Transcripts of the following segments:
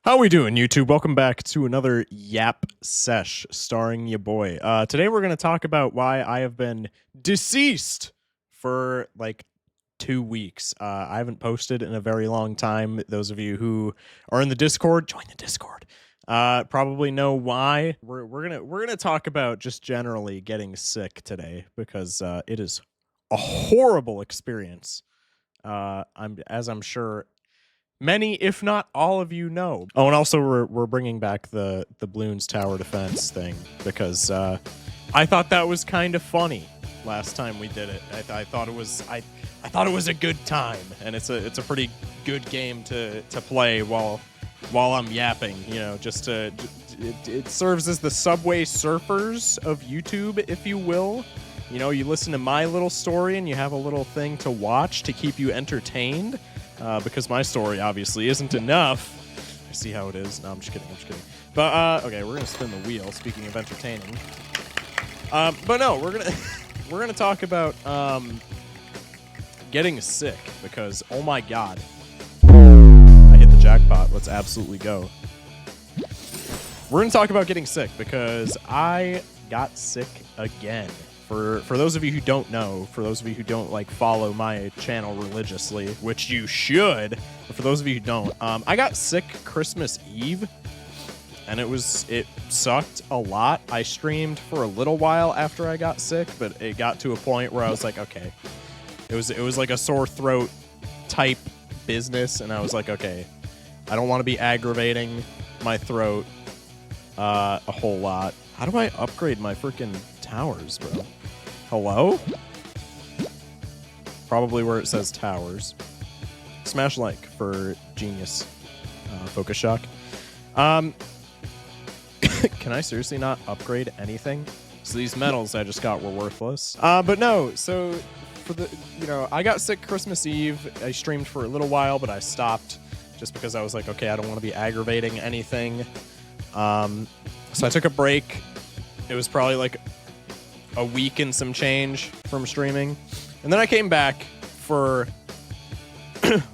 How we doing, YouTube? Welcome back to another Yap Sesh starring ya boy. Today we're going to talk about why I have been deceased for like 2 weeks. I haven't posted in a very long time. Those of you who are in the Discord, join the Discord. Probably know why. We're gonna talk about just generally getting sick today because it is a horrible experience. I'm sure many, if not all of you know. Oh, and also we're bringing back the Bloons Tower Defense thing because I thought that was kind of funny last time we did it. I thought it was I thought it was a good time, and it's a pretty good game to play while I'm yapping. You know, it serves as the Subway Surfers of YouTube, if you will. You know, you listen to my little story and you have a little thing to watch to keep you entertained. Because my story obviously isn't enough. I see how it is. No, I'm just kidding. But okay, we're gonna spin the wheel. Speaking of entertaining, but no, we're gonna talk about getting sick because oh my god, I hit the jackpot. Let's absolutely go. We're gonna talk about getting sick because I got sick again. For those of you who don't know, for those of you who don't like follow my channel religiously, which you should, but for those of you who don't, I got sick Christmas Eve, and it sucked a lot. I streamed for a little while after I got sick, but it got to a point where I was like, okay, it was like a sore throat type business, and I was like, okay, I don't want to be aggravating my throat a whole lot. How do I upgrade my freaking towers, bro? Hello? Probably where it says towers. Smash like for genius focus shock. Can I seriously not upgrade anything? So these medals I just got were worthless. But no, so for the, I got sick Christmas Eve. I streamed for a little while, but I stopped just because I was like, okay, I don't want to be aggravating anything. So I took a break. It was probably like a week and some change from streaming. And then I came back for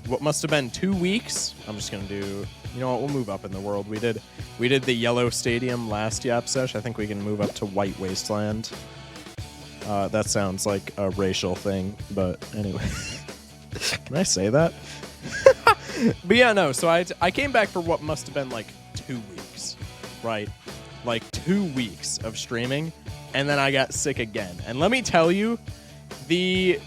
what must have been 2 weeks. I'm just going to do, you know what, we'll move up in the world. We did the Yellow Stadium last Yap Sesh. I think we can move up to White Wasteland. That sounds like a racial thing, but anyway. Can I say that? But yeah, no, so I came back for what must have been like 2 weeks, right? Like 2 weeks of streaming, and then I got sick again. And let me tell you, the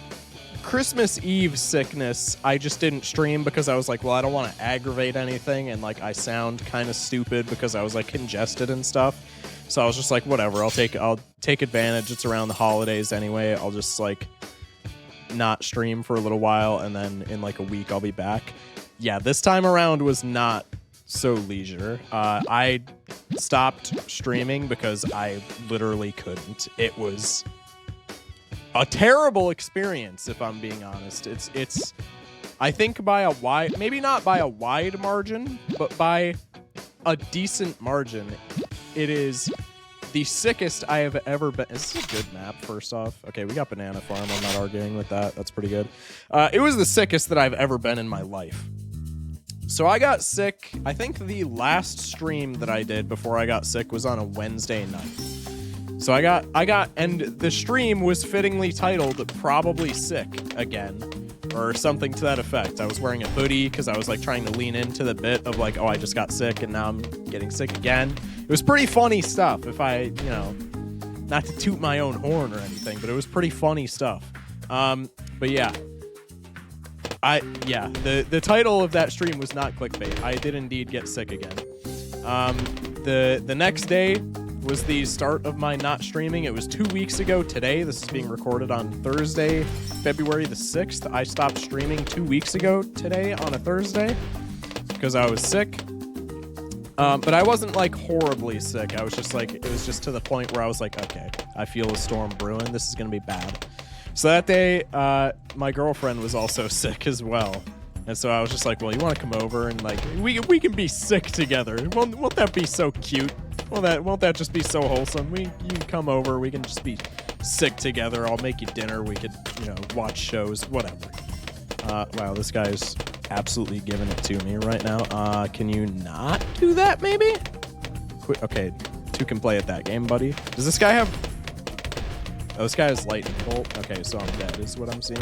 Christmas Eve sickness, I just didn't stream because I was like, well, I don't want to aggravate anything, and like I sound kind of stupid because I was like congested and stuff. So I was just like, whatever, I'll take advantage. It's around the holidays anyway. I'll just like not stream for a little while, and then in like a week I'll be back. Yeah, this time around was not so leisure. I stopped streaming because I literally couldn't. It was a terrible experience, if I'm being honest. It's I think by a wide, maybe not by a wide margin, but by a decent margin, it is the sickest I have ever been. Is this a good map, first off? Okay, we got Banana Farm. I'm not arguing with that. That's pretty good. It was the sickest that I've ever been in my life. So I got sick. I think the last stream that I did before I got sick was on a Wednesday night. So I got, and the stream was fittingly titled "Probably Sick Again," or something to that effect. I was wearing a hoodie because I was like trying to lean into the bit of like, oh, I just got sick and now I'm getting sick again. It was pretty funny stuff. If I, not to toot my own horn or anything, but it was pretty funny stuff. But yeah. The title of that stream was not clickbait. I did indeed get sick again. The next day was the start of my not streaming. It was 2 weeks ago today. This is being recorded on Thursday, February the 6th. I stopped streaming 2 weeks ago today on a Thursday because I was sick. But I wasn't like horribly sick. I was just like, it was just to the point where I was like, okay, I feel a storm brewing. This is going to be bad. So that day, my girlfriend was also sick as well. And so I was just like, well, you want to come over and like, we can be sick together. Won't that be so cute? Won't that just be so wholesome? You can come over, we can just be sick together. I'll make you dinner. We could, watch shows, whatever. Wow, this guy's absolutely giving it to me right now. Can you not do that, maybe? Okay, 2 can play at that game, buddy. Does this guy have... Oh, this guy has lightning bolt. Okay, so I'm dead is what I'm seeing.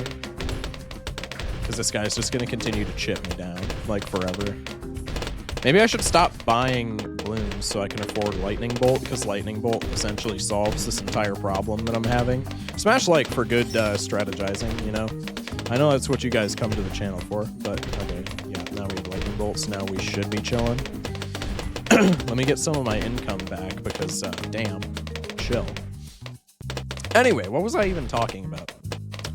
Because this guy's just going to continue to chip me down, like, forever. Maybe I should stop buying blooms so I can afford lightning bolt, because lightning bolt essentially solves this entire problem that I'm having. Smash like for good strategizing, you know? I know that's what you guys come to the channel for, but okay, yeah, now we have lightning bolts, now we should be chilling. Let me get some of my income back, because, damn, chill. Anyway, what was I even talking about?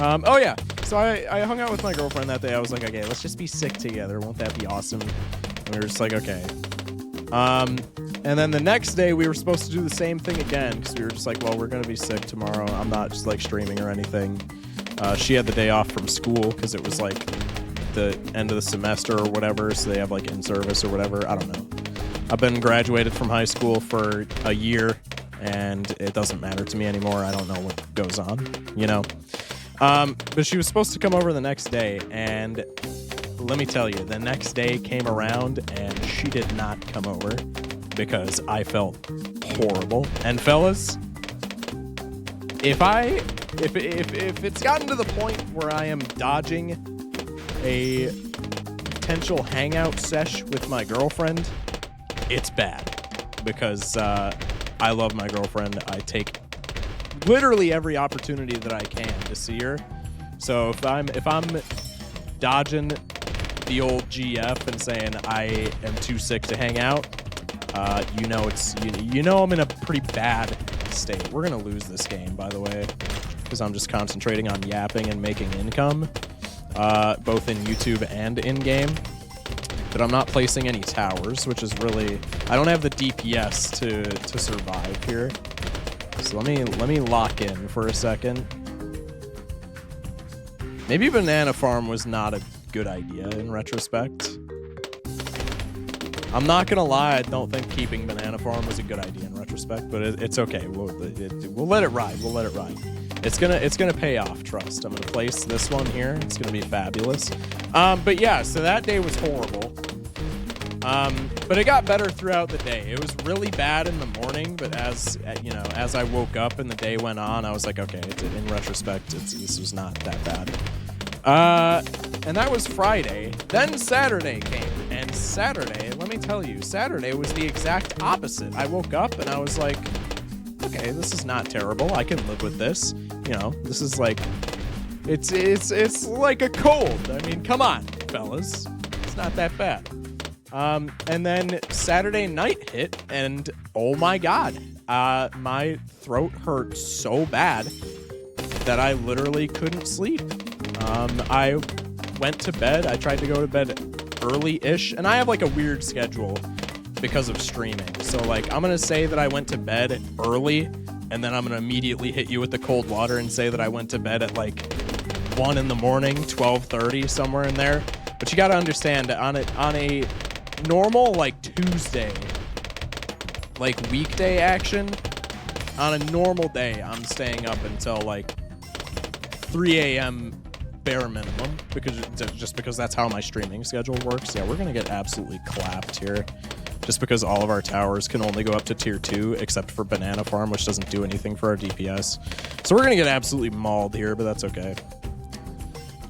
Oh yeah, so I hung out with my girlfriend that day. I was like, okay, let's just be sick together. Won't that be awesome? And we were just like, okay. And then the next day we were supposed to do the same thing again, because we were just like, well, we're gonna be sick tomorrow. I'm not just like streaming or anything. She had the day off from school because it was like the end of the semester or whatever, so they have like in-service or whatever. I don't know. I've been graduated from high school for a year, and it doesn't matter to me anymore. I don't know what goes on, you know? But she was supposed to come over the next day, and let me tell you, the next day came around, and she did not come over because I felt horrible. And fellas, if it's gotten to the point where I am dodging a potential hangout sesh with my girlfriend, it's bad, because I love my girlfriend. I take literally every opportunity that I can to see her. So if I'm dodging the old GF and saying I am too sick to hang out, you know I'm in a pretty bad state. We're gonna lose this game, by the way, because I'm just concentrating on yapping and making income, both in YouTube and in game. But I'm not placing any towers, which is really... I don't have the DPS to survive here. So let me lock in for a second. Maybe Banana Farm was not a good idea in retrospect. I'm not gonna lie, I don't think keeping Banana Farm was a good idea in retrospect, but it's okay. We'll let it ride. We'll let it ride. It's gonna pay off, trust. I'm gonna place this one here. It's gonna be fabulous. But yeah, so that day was horrible. But it got better throughout the day. It was really bad in the morning, but as I woke up and the day went on, I was like, okay, in retrospect, this was not that bad. And that was Friday. Then Saturday came, and Saturday, let me tell you, Saturday was the exact opposite. I woke up and I was like, okay, this is not terrible. I can live with this. You know, this is like, it's like a cold. I mean, come on, fellas. It's not that bad. And then Saturday night hit, and oh my god, my throat hurt so bad that I literally couldn't sleep. I went to bed. I tried to go to bed early-ish, and I have like a weird schedule because of streaming. So like, I'm gonna say that I went to bed early, and then I'm gonna immediately hit you with the cold water and say that I went to bed at like 1 in the morning, 12:30, somewhere in there. But you gotta understand that on a normal like Tuesday, like weekday action, on a normal day, I'm staying up until like 3 a.m. bare minimum, because that's how my streaming schedule works. Yeah, we're gonna get absolutely clapped here, just because all of our towers can only go up to tier 2, except for Banana Farm, which doesn't do anything for our DPS. So we're gonna get absolutely mauled here, but that's okay.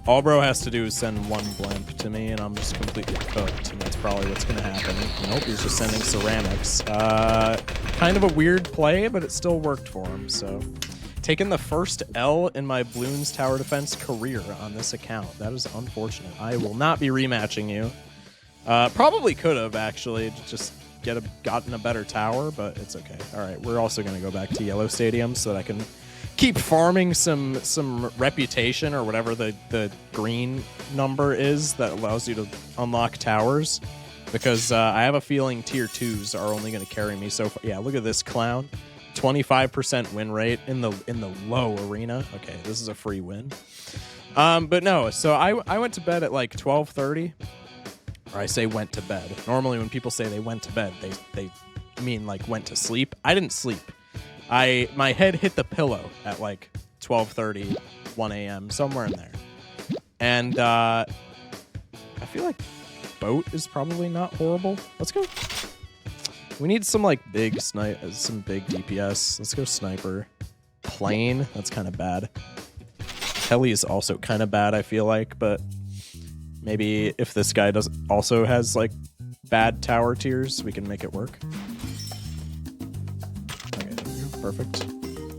All bro has to do is send 1 blimp to me, and I'm just completely cooked, and that's probably what's gonna happen. Nope, he's just sending ceramics. Kind of a weird play, but it still worked for him, so... Taking the first L in my Bloons Tower Defense career on this account. That is unfortunate. I will not be rematching you. Probably could have, actually, just gotten a better tower, but it's okay. All right, we're also going to go back to Yellow Stadium so that I can keep farming some reputation, or whatever the green number is that allows you to unlock towers. Because I have a feeling tier 2s are only going to carry me so far. Yeah, look at this clown. 25% win rate in the low arena. Okay, this is a free win. But no, so I went to bed at like 12:30. Or I say went to bed. Normally when people say they went to bed, they mean like went to sleep. I didn't sleep. My head hit the pillow at like 12:30, 1 a.m., somewhere in there. And I feel like boat is probably not horrible. Let's go. We need some like big some big DPS. Let's go sniper. Plane, that's kind of bad. Heli is also kind of bad, I feel like, but maybe if this guy also has like bad tower tiers, we can make it work. Okay, there we go. Perfect.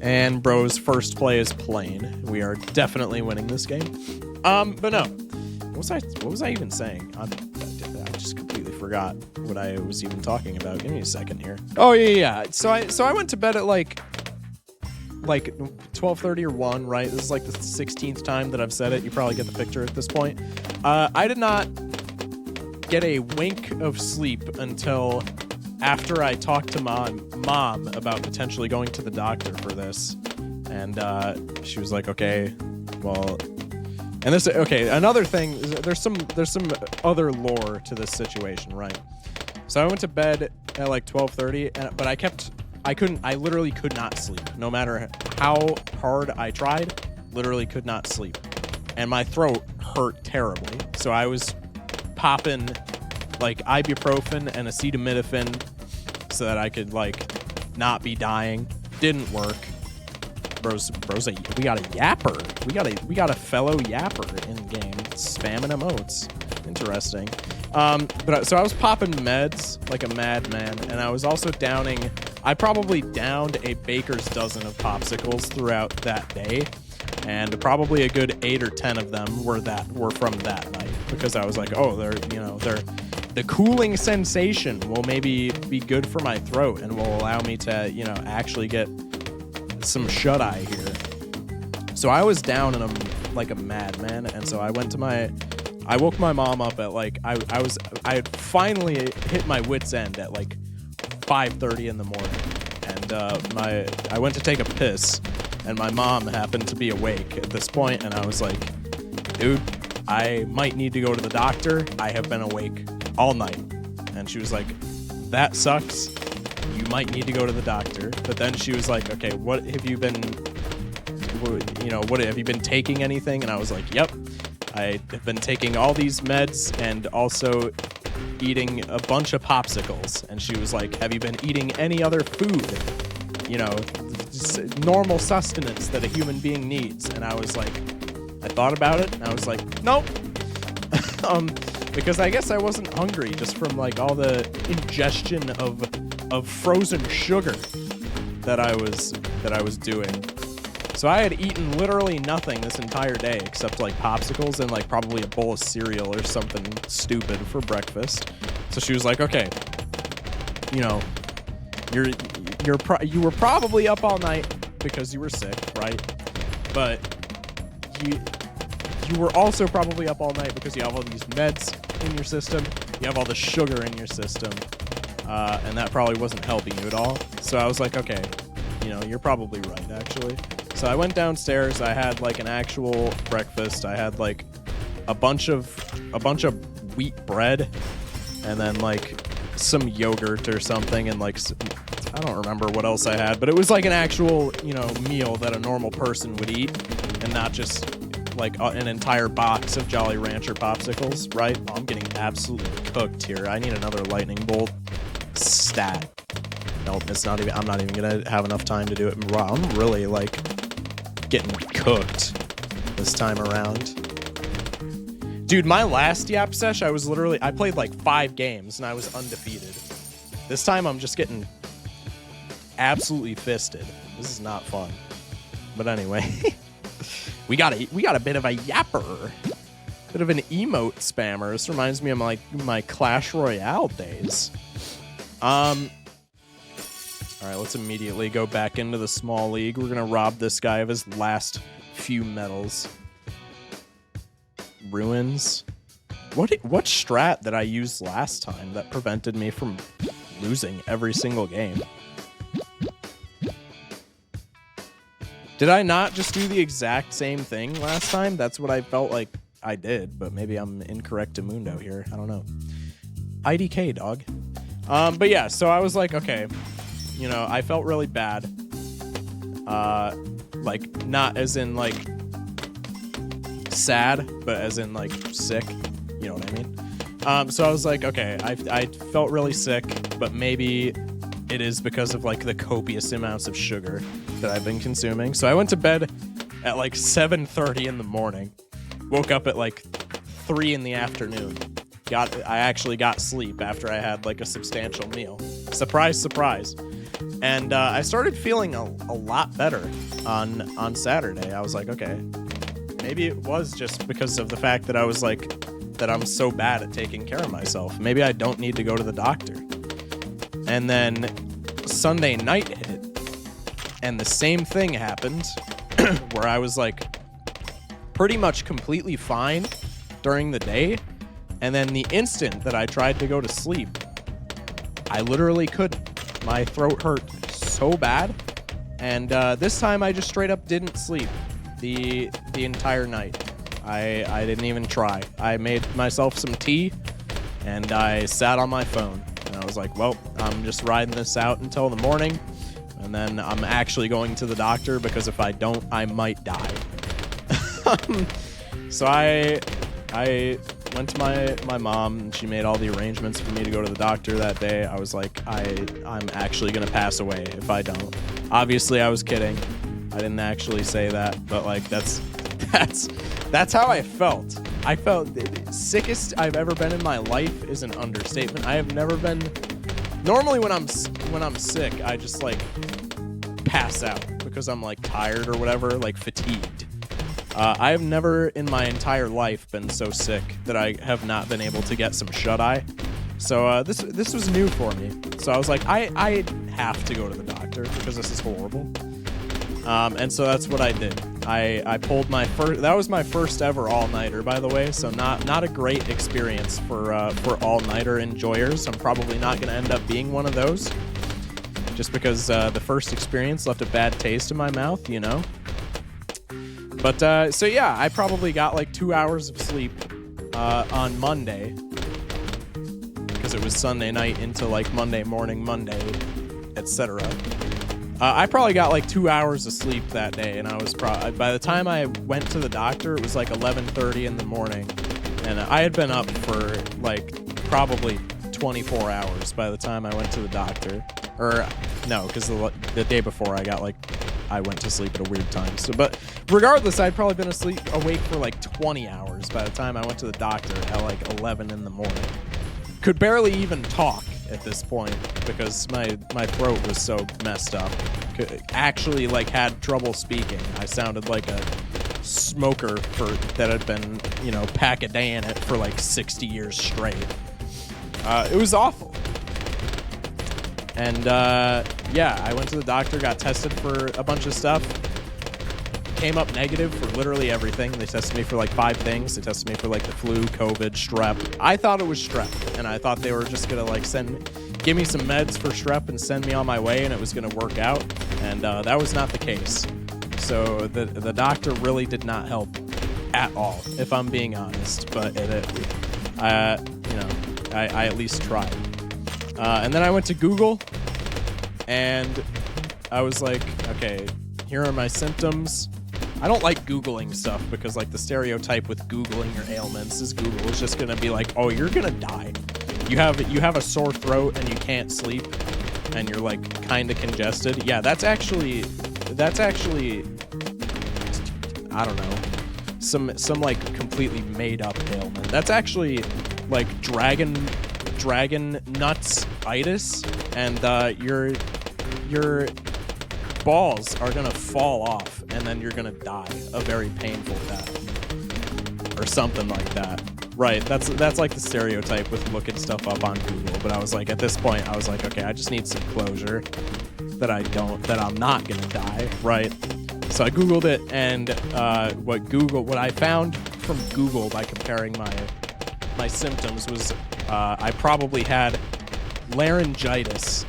And bro's first play is plane. We are definitely winning this game. But no. What was I even saying? I just completely forgot what I was even talking about. Give me a second here. Oh yeah. So I went to bed at like 12:30 or 1, right? This is like the 16th time that I've said it. You probably get the picture at this point. I did not get a wink of sleep until after I talked to mom about potentially going to the doctor for this. And she was like, okay, well, and this, okay, another thing, there's some other lore to this situation, right? So I went to bed at like 12:30, but I literally could not sleep. No matter how hard I tried, literally could not sleep. And my throat hurt terribly. So I was popping like ibuprofen and acetaminophen so that I could like not be dying. Didn't work. Bro's we got a yapper. We got a fellow yapper in game spamming emotes. Interesting. So I was popping meds like a madman, and I was also downing. I probably downed a baker's dozen of popsicles throughout that day, and probably a good 8 or 10 of them were from that night, because I was like, oh, the cooling sensation will maybe be good for my throat and will allow me to, actually get some shut-eye here. So I was down in like a madman, and so I woke my mom up at like, I had finally hit my wit's end at like 5:30 in the morning, and I went to take a piss, and my mom happened to be awake at this point, and I was like, dude, I might need to go to the doctor. I have been awake all night. And she was like, that sucks. You might need to go to the doctor. But then she was like, okay, what have you been taking anything? And I was like, yep, I have been taking all these meds and also eating a bunch of popsicles. And she was like, have you been eating any other food? Just normal sustenance that a human being needs. And I was like, I thought about it, and I was like, nope. Because I guess I wasn't hungry just from like all the ingestion of frozen sugar that I was doing. So I had eaten literally nothing this entire day except like popsicles and like probably a bowl of cereal or something stupid for breakfast. So she was like, okay, you were probably up all night because you were sick, right? But you were also probably up all night because you have all these meds in your system. You have all the sugar in your system. And that probably wasn't helping you at all. So I was like, okay, you're probably right, actually. So I went downstairs. I had like an actual breakfast. I had like a bunch of wheat bread, and then like some yogurt or something, and like I don't remember what else I had, but it was like an actual meal that a normal person would eat, and not just like an entire box of Jolly Rancher popsicles, right? Oh, I'm getting absolutely cooked here. I need another lightning bolt stat. Nope, I'm not even gonna have enough time to do it. Wow, I'm really like getting cooked this time around. Dude, my last Yap sesh, I played like 5 games and I was undefeated. This time I'm just getting absolutely fisted. This is not fun. But anyway, we got a bit of a yapper. Bit of an emote spammer. This reminds me of my Clash Royale days. Alright, let's immediately go back into the small league. We're gonna rob this guy of his last few medals. Ruins. What strat did I use last time that prevented me from losing every single game? Did I not just do the exact same thing last time? That's what I felt like I did, but maybe I'm incorrect to Mundo here. I don't know. IDK, dog. But yeah, so I was like, okay, I felt really bad. Like, not as in, like, sad, but as in, like, sick. You know what I mean? So I was like, okay, I felt really sick, but maybe it is because of like the copious amounts of sugar that I've been consuming. So I went to bed at like 7:30 in the morning, woke up at like 3 in the afternoon. I actually got sleep after I had like a substantial meal. Surprise, surprise. And I started feeling a lot better on Saturday. I was like, okay, maybe it was just because of the fact that I was like, that I'm so bad at taking care of myself. Maybe I don't need to go to the doctor. And then Sunday night hit, and the same thing happened where I was like pretty much completely fine during the day. And then the instant that I tried to go to sleep, I literally couldn't. My throat hurt so bad. And this time I just straight up didn't sleep the entire night. I didn't even try. I made myself some tea and I sat on my phone. And I was like, well, I'm just riding this out until the morning. And then I'm actually going to the doctor because if I don't, I might die. So I went to my mom, and she made all the arrangements for me to go to the doctor that day. I was like, I'm actually gonna pass away if I don't. Obviously, I was kidding. I didn't actually say that, but like that's how I felt. I felt the sickest I've ever been in my life is an understatement. I have never been. Normally, when I'm sick, I just like pass out because I'm like tired or whatever, like fatigued. I have never in my entire life been so sick that I have not been able to get some shut-eye. So this was new for me. So I was like, I have to go to the doctor because this is horrible. And so that's what I did. I pulled my first. That was my first ever all-nighter, by the way. So not a great experience for all-nighter enjoyers. I'm probably not going to end up being one of those, just because the first experience left a bad taste in my mouth, you know. But, so yeah, I probably got like 2 hours of sleep on Monday, because it was Sunday night into like Monday morning, Monday, etc. I probably got like 2 hours of sleep that day, and I was by the time I went to the doctor, it was like 11:30 in the morning, and I had been up for like probably 24 hours by the time I went to the doctor. Or no, because the day before I went to sleep at a weird time. So, but regardless, I'd probably been awake for like 20 hours by the time I went to the doctor at like 11 in the morning. Could barely even talk at this point because my throat was so messed up. Actually, like, had trouble speaking. I sounded like a smoker that had been, you know, pack-a-day-ing it for like 60 years straight. It was awful. And yeah, I went to the doctor, got tested for a bunch of stuff, came up negative for literally everything. They tested me for like 5 things. They tested me for like the flu, COVID, strep. I thought it was strep, and I thought they were just gonna like give me some meds for strep and send me on my way, and it was gonna work out. And that was not the case. So the doctor really did not help at all, if I'm being honest. But I at least tried. And then I went to Google, and I was like, okay, here are my symptoms. I don't like Googling stuff because, like, the stereotype with Googling your ailments is Google is just gonna be like, oh, you're gonna die. You have a sore throat and you can't sleep, and you're like kind of congested. Yeah, that's actually, I don't know, some like completely made up ailment. That's actually like dragon nuts-itis, and your balls are gonna fall off, and then you're gonna die a very painful death, or something like that. Right, that's like the stereotype with looking stuff up on Google. But I was like, at this point, I was like, okay, I just need some closure that I'm not gonna die, right? So I Googled it, and what I found from Google by comparing my symptoms was I probably had laryngitis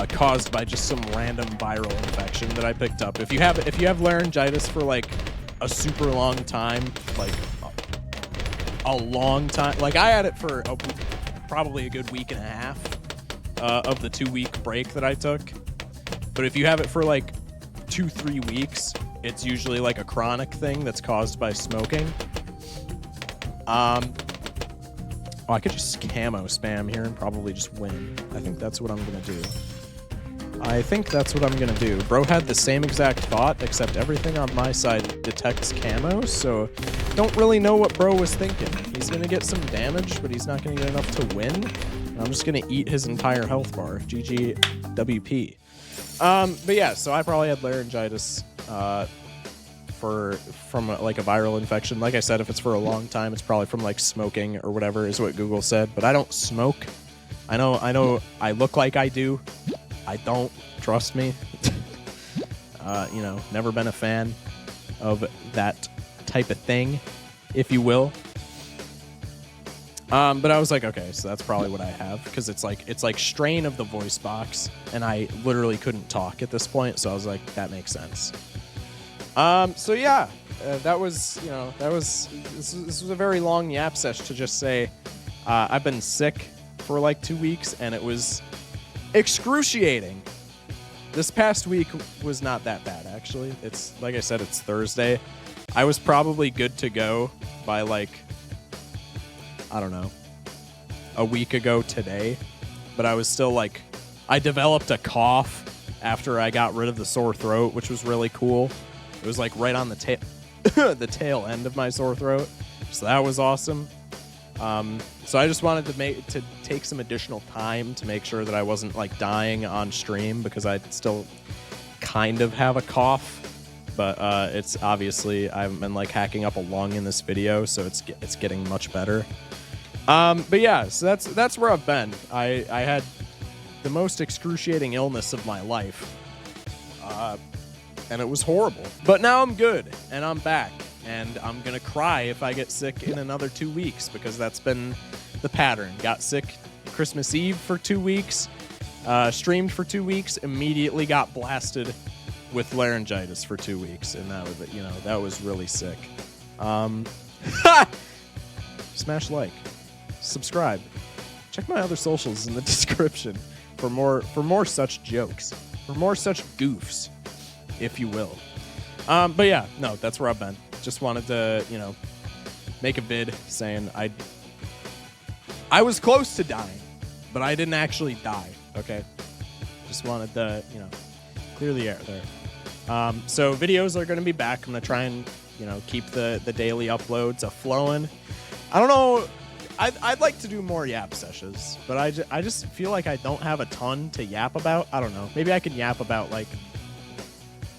caused by just some random viral infection that I picked up. If you have laryngitis for like a super long time, like a long time, like I had it for probably a good week and a half of the 2-week break that I took. But if you have it for like 2-3 weeks, it's usually like a chronic thing that's caused by smoking. Oh, I could just camo spam here and probably just win. I think that's what I'm gonna do. Bro had the same exact thought, except everything on my side detects camo, so don't really know what bro was thinking. He's gonna get some damage, but he's not gonna get enough to win. And I'm just gonna eat his entire health bar. GG WP. But yeah, so I probably had laryngitis from like a viral infection. Like I said, if it's for a long time, it's probably from like smoking or whatever is what Google said. But I don't smoke. I know I look like I do. I don't, trust me. You know, never been a fan of that type of thing, if you will. But I was like, okay, so that's probably what I have, because it's like strain of the voice box, and I literally couldn't talk at this point, so I was like, that makes sense. So yeah, that was, you know, this was a very long yap sesh to just say, I've been sick for like 2 weeks, and it was excruciating. This past week was not that bad, actually. It's, like I said, it's Thursday. I was probably good to go by like, I don't know, a week ago today, but I was still like, I developed a cough after I got rid of the sore throat, which was really cool. It was like right on the the tail end of my sore throat, so that was awesome. So I just wanted to take some additional time to make sure that I wasn't like dying on stream, because I still kind of have a cough, but it's obviously, I haven't been like hacking up a lung in this video, so it's getting much better. But yeah, so that's where I've been. I had the most excruciating illness of my life, and it was horrible. But now I'm good, and I'm back, and I'm gonna cry if I get sick in another 2 weeks, because that's been the pattern. Got sick Christmas Eve for 2 weeks, streamed for 2 weeks, immediately got blasted with laryngitis for 2 weeks, and that was, you know, that was really sick. Smash like, subscribe, check my other socials in the description for more such jokes, for more such goofs, if you will. But yeah, no, that's where I've been. Just wanted to, you know, make a vid saying I was close to dying, but I didn't actually die, okay? Just wanted to, you know, clear the air there. So videos are going to be back. I'm going to try and, you know, keep the daily uploads a-flowing. I don't know. I'd like to do more yap sessions, but I just feel like I don't have a ton to yap about. I don't know. Maybe I can yap about, like,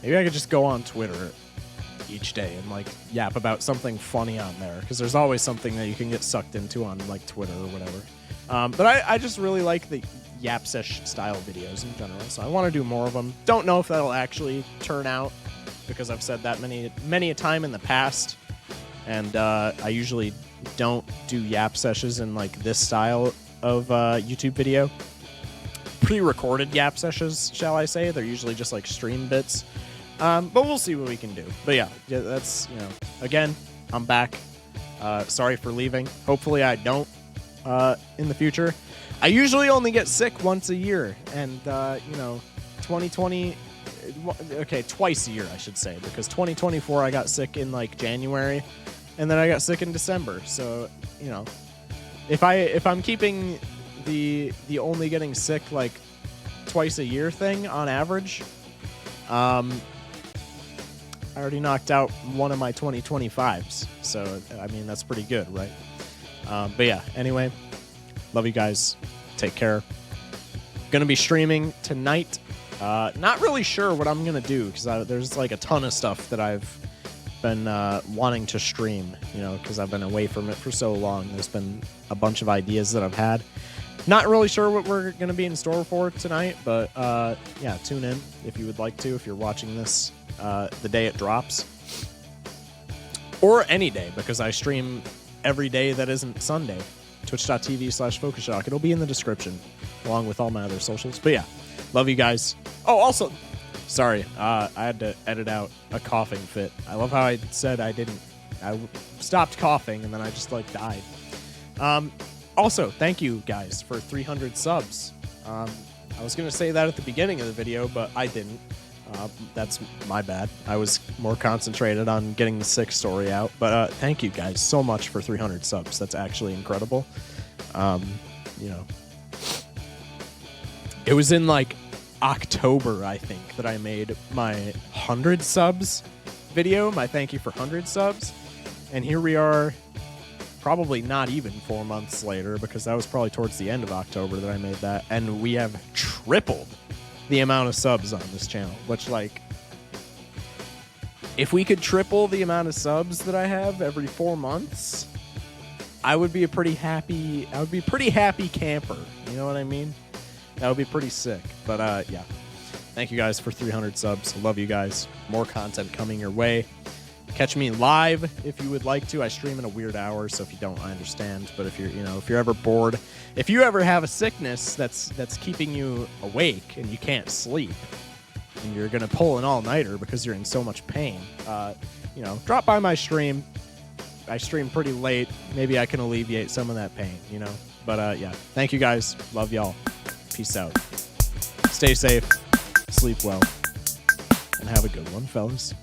maybe I could just go on Twitter each day and, like, yap about something funny on there, because there's always something that you can get sucked into on, like, Twitter or whatever. But I just really like the yap sesh style videos in general, so I want to do more of them. Don't know if that'll actually turn out, because I've said that many a time in the past, and I usually don't do yap sessions in like this style of YouTube video. Pre-recorded yap sessions, shall I say. They're usually just like stream bits, but we'll see what we can do. But yeah, that's, you know, again, I'm back. Sorry for leaving. Hopefully I don't in the future. I usually only get sick once a year, and you know, 2020, okay, twice a year I should say, because 2024 I got sick in like January, and then I got sick in December. So, you know, if I'm keeping the only getting sick like twice a year thing on average, I already knocked out one of my 2025s. So I mean, that's pretty good, right? But yeah, anyway, love you guys. Take care. Gonna be streaming tonight. Not really sure what I'm gonna do, because there's like a ton of stuff that I've been wanting to stream, you know, because I've been away from it for so long. There's been a bunch of ideas that I've had. Not really sure what we're gonna be in store for tonight, but yeah, tune in if you would like to, if you're watching this the day it drops, or any day, because I stream every day that isn't Sunday. Twitch.tv/FocusShock. It'll be in the description, along with all my other socials. But yeah, love you guys. Oh, also, sorry, I had to edit out a coughing fit. I love how I said I stopped coughing, and then I just, like, died. Also, thank you guys for 300 subs. I was going to say that at the beginning of the video, but I didn't. That's my bad. I was more concentrated on getting the 6 story out. But thank you guys so much for 300 subs. That's actually incredible. You know, it was in like October, I think, that I made my 100 subs video, my thank you for 100 subs. And here we are, probably not even 4 months later, because that was probably towards the end of October that I made that. And we have tripled the amount of subs on this channel, which, like, if we could triple the amount of subs that I have every 4 months, I would be a pretty happy camper. You know what I mean? That would be pretty sick. But yeah, thank you guys for 300 subs. Love you guys. More content coming your way. Catch me live if you would like to. I stream in a weird hour, so if you don't, I understand. But if you're ever bored, if you ever have a sickness that's keeping you awake and you can't sleep, and you're gonna pull an all-nighter because you're in so much pain, drop by my stream. I stream pretty late. Maybe I can alleviate some of that pain, you know. But yeah, thank you guys. Love y'all. Peace out. Stay safe. Sleep well. And have a good one, fellas.